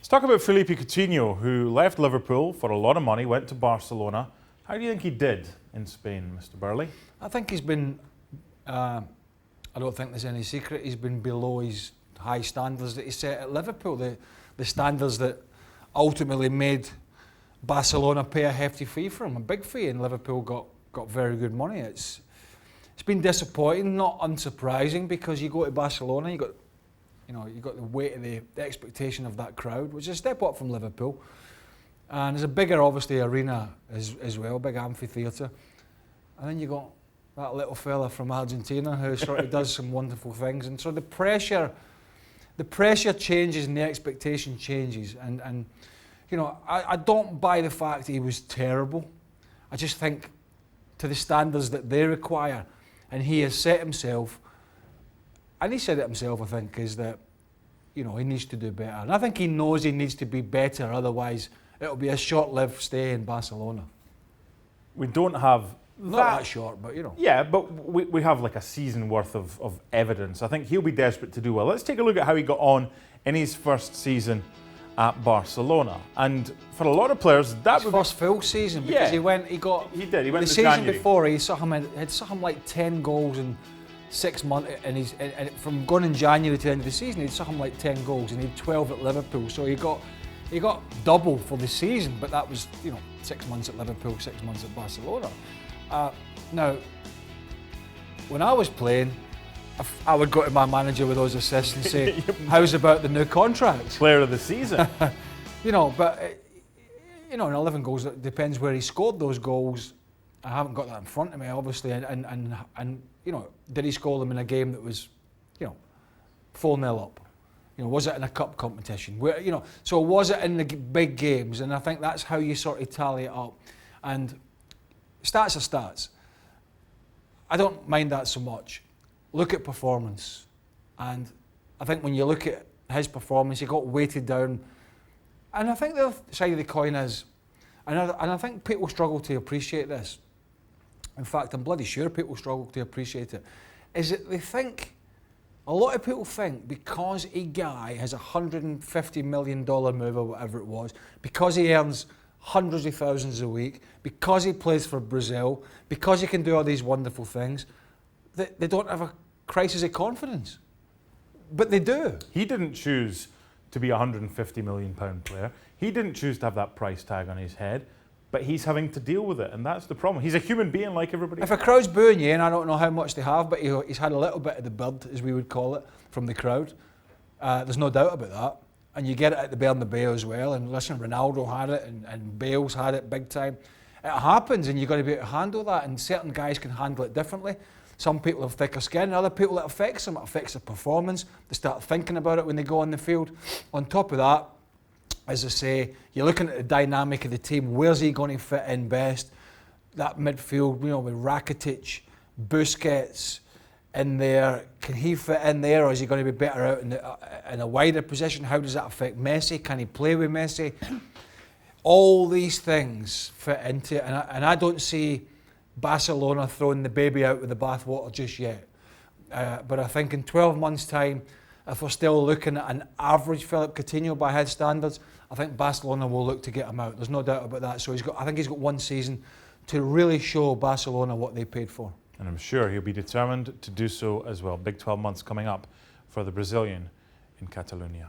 Let's talk about Philippe Coutinho, who left Liverpool for a lot of money, went to Barcelona. How do you think he did in Spain, Mr. Burley? I think he's been, I don't think there's any secret, he's been below his high standards that he set at Liverpool, the standards that ultimately made Barcelona pay a hefty fee for him, a big fee, and Liverpool got very good money. It's been disappointing, not unsurprising, because you go to Barcelona, you got the weight of the expectation of that crowd, which is a step up from Liverpool. And there's a bigger, obviously, arena as well, big amphitheatre. And then you got that little fella from Argentina who sort of does some wonderful things. And so the pressure changes and the expectation changes. And you know, I don't buy the fact that he was terrible. I just think to the standards that they require, and he has set himself, and he said it himself, I think, is that, you know, he needs to do better. And I think he knows he needs to be better, otherwise it'll be a short-lived stay in Barcelona. We don't have Not that short, but you know. Yeah, but we have like a season worth of evidence. I think he'll be desperate to do well. Let's take a look at how he got on in his first season at Barcelona. And for a lot of players, that was first full season, because he went the the season January. before he had something like 10 goals in 6 months, and from going in January to the end of the season, he had something like 10 goals, and he had 12 at Liverpool. So he got double for the season, but that was, you know, 6 months at Liverpool, 6 months at Barcelona. Now, when I was playing, I would go to my manager with those assists and say, "How's about the new contracts?" Player of the season. You know, but you know, in 11 goals, it depends where he scored those goals. I haven't got that in front of me, obviously, and you know, did he score them in a game that was, you know, 4-0 up? You know, was it in a cup competition? Where, you know, so was it in the big games? And I think that's how you sort of tally it up. And stats are stats. I don't mind that so much. Look at performance. And I think when you look at his performance, he got weighted down. And I think the other side of the coin is, and I think people struggle to appreciate this. In fact, I'm bloody sure people struggle to appreciate it. Is that they think, a lot of people think, because a guy has a $150 million move or whatever it was, because he earns hundreds of thousands a week, because he plays for Brazil, because he can do all these wonderful things, that they don't have a crisis of confidence. But they do. He didn't choose to be a £150 million player. He didn't choose to have that price tag on his head, but he's having to deal with it, and that's the problem. He's a human being like everybody else. If a crowd's booing you, and I don't know how much they have, but he's had a little bit of the bird, as we would call it, from the crowd. There's no doubt about that. And you get it at the Bernabeu as well. And listen, Ronaldo had it, and Bale's had it big time. It happens, and you've got to be able to handle that. And certain guys can handle it differently. Some people have thicker skin, and other people it affects them. It affects their performance. They start thinking about it when they go on the field. On top of that, as I say, you're looking at the dynamic of the team. Where's he going to fit in best? That midfield, you know, with Rakitic, Busquets in there. Can he fit in there, or is he going to be better out in a wider position? How does that affect Messi? Can he play with Messi? All these things fit into it, and I don't see Barcelona throwing the baby out with the bathwater just yet. But I think in 12 months' time, if we're still looking at an average Philippe Coutinho by his standards, I think Barcelona will look to get him out. There's no doubt about that. So I think he's got one season to really show Barcelona what they paid for. And I'm sure he'll be determined to do so as well. Big 12 months coming up for the Brazilian in Catalonia.